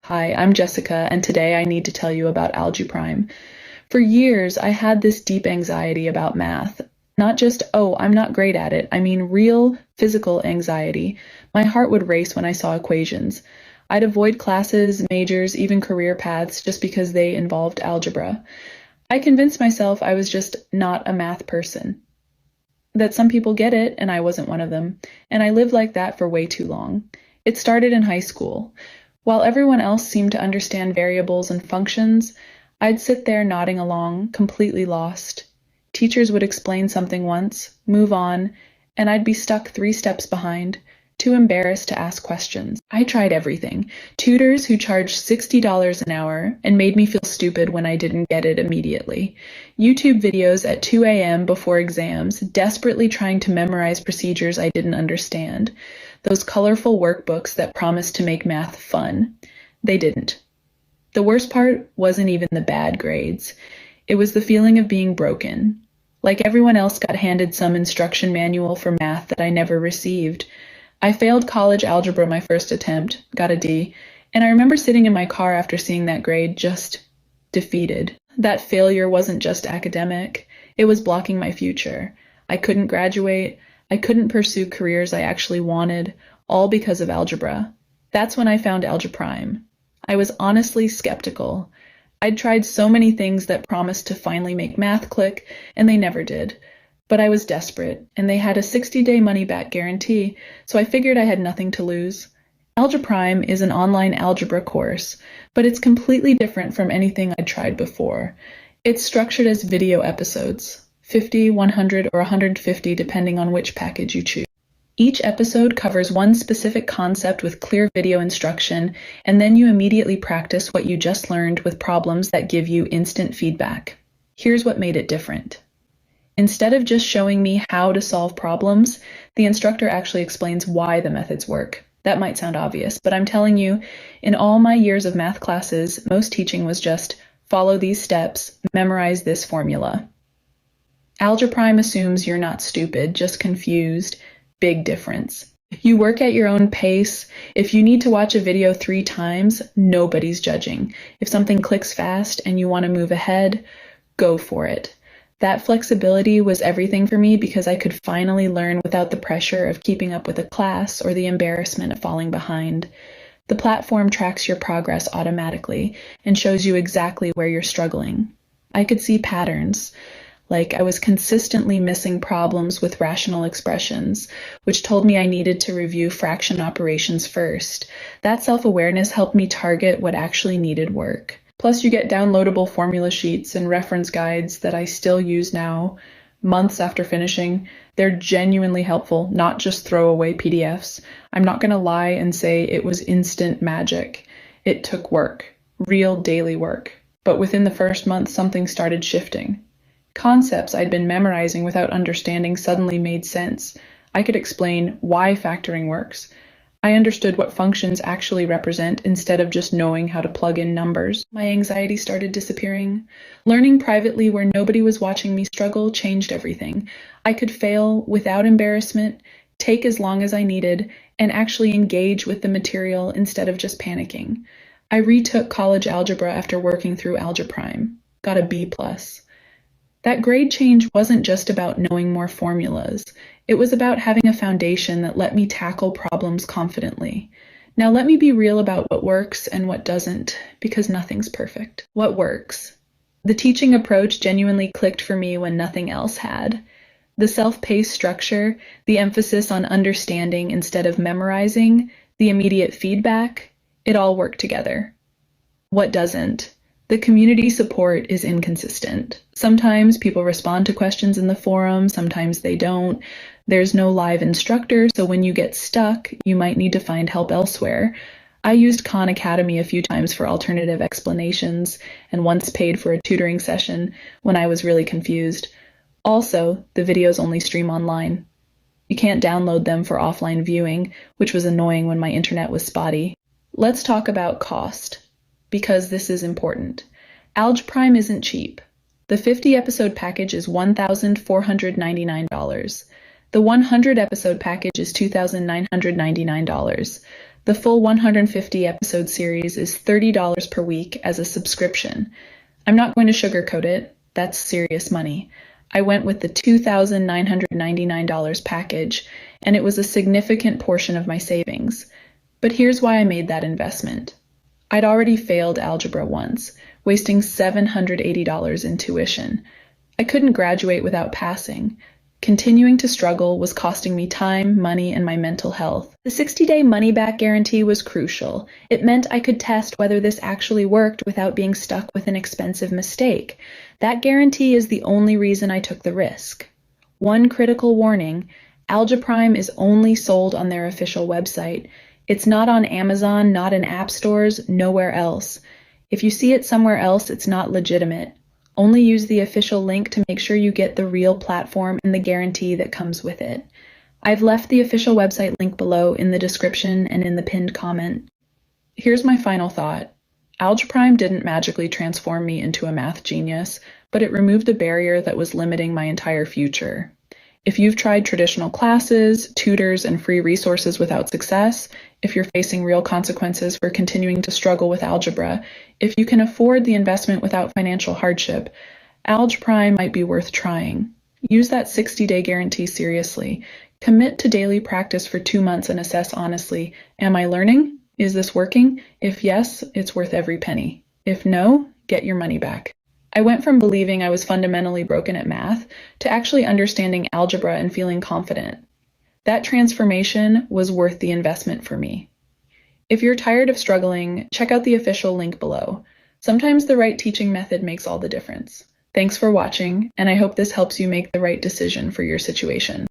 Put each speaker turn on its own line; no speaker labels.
Hi, I'm Jessica, and today I need to tell you about AlgePrime. For years, I had this deep anxiety about math. Not just, oh, I'm not great at it. I mean, real physical anxiety. My heart would race when I saw equations. I'd avoid classes, majors, even career paths just because they involved algebra. I convinced myself I was just not a math person. That some people get it, and I wasn't one of them. And I lived like that for way too long. It started in high school. While everyone else seemed to understand variables and functions, I'd sit there nodding along, completely lost. Teachers would explain something once, move on, and I'd be stuck 3 steps behind, too embarrassed to ask questions. I tried everything. Tutors who charged $60 an hour and made me feel stupid when I didn't get it immediately. YouTube videos at 2 a.m. before exams, desperately trying to memorize procedures I didn't understand. Those colorful workbooks that promised to make math fun. They didn't. The worst part wasn't even the bad grades. It was the feeling of being broken. Like everyone else got handed some instruction manual for math that I never received. I failed college algebra my first attempt, got a D, and I remember sitting in my car after seeing that grade, just defeated. That failure wasn't just academic, it was blocking my future. I couldn't graduate, I couldn't pursue careers I actually wanted, all because of algebra. That's when I found AlgePrime. I was honestly skeptical. I'd tried so many things that promised to finally make math click, and they never did. But I was desperate, and they had a 60-day money-back guarantee, so I figured I had nothing to lose. AlgePrime is an online algebra course, but it's completely different from anything I'd tried before. It's structured as video episodes, 50, 100, or 150 depending on which package you choose. Each episode covers one specific concept with clear video instruction, and then you immediately practice what you just learned with problems that give you instant feedback. Here's what made it different. Instead of just showing me how to solve problems, the instructor actually explains why the methods work. That might sound obvious, but I'm telling you, in all my years of math classes, most teaching was just follow these steps, memorize this formula. AlgePrime assumes you're not stupid, just confused. Big difference. You work at your own pace. If you need to watch a video 3 times, nobody's judging. If something clicks fast and you want to move ahead, go for it. That flexibility was everything for me because I could finally learn without the pressure of keeping up with a class or the embarrassment of falling behind. The platform tracks your progress automatically and shows you exactly where you're struggling. I could see patterns, like I was consistently missing problems with rational expressions, which told me I needed to review fraction operations first. That self-awareness helped me target what actually needed work. Plus, you get downloadable formula sheets and reference guides that I still use now, months after finishing. They're genuinely helpful, not just throwaway PDFs. I'm not going to lie and say it was instant magic. It took work, real daily work. But within the first month, something started shifting. Concepts I'd been memorizing without understanding suddenly made sense. I could explain why factoring works. I understood what functions actually represent instead of just knowing how to plug in numbers. My anxiety started disappearing. Learning privately where nobody was watching me struggle changed everything. I could fail without embarrassment, take as long as I needed, and actually engage with the material instead of just panicking. I retook college algebra after working through AlgePrime. Got a B+. That grade change wasn't just about knowing more formulas. It was about having a foundation that let me tackle problems confidently. Now let me be real about what works and what doesn't, because nothing's perfect. What works? The teaching approach genuinely clicked for me when nothing else had. The self-paced structure, the emphasis on understanding instead of memorizing, the immediate feedback, it all worked together. What doesn't? The community support is inconsistent. Sometimes people respond to questions in the forum, sometimes they don't. There's no live instructor, so when you get stuck, you might need to find help elsewhere. I used Khan Academy a few times for alternative explanations, and once paid for a tutoring session when I was really confused. Also, the videos only stream online. You can't download them for offline viewing, which was annoying when my internet was spotty. Let's talk about cost, because this is important. AlgePrime isn't cheap. The 50-episode package is $1,499. The 100-episode package is $2,999. The full 150 episode series is $30 per week as a subscription. I'm not going to sugarcoat it. That's serious money. I went with the $2,999 package, and it was a significant portion of my savings. But here's why I made that investment. I'd already failed algebra once, wasting $780 in tuition. I couldn't graduate without passing. Continuing to struggle was costing me time, money, and my mental health. The 60-day money-back guarantee was crucial. It meant I could test whether this actually worked without being stuck with an expensive mistake. That guarantee is the only reason I took the risk. One critical warning: AlgePrime is only sold on their official website. It's not on Amazon, not in app stores, nowhere else. If you see it somewhere else, it's not legitimate. Only use the official link to make sure you get the real platform and the guarantee that comes with it. I've left the official website link below in the description and in the pinned comment. Here's my final thought. AlgePrime didn't magically transform me into a math genius, but it removed a barrier that was limiting my entire future. If you've tried traditional classes, tutors, and free resources without success, if you're facing real consequences for continuing to struggle with algebra, if you can afford the investment without financial hardship, AlgePrime might be worth trying. Use that 60-day guarantee seriously. Commit to daily practice for 2 months and assess honestly. Am I learning? Is this working? If yes, it's worth every penny. If no, get your money back. I went from believing I was fundamentally broken at math to actually understanding algebra and feeling confident. That transformation was worth the investment for me. If you're tired of struggling, check out the official link below. Sometimes the right teaching method makes all the difference. Thanks for watching, and I hope this helps you make the right decision for your situation.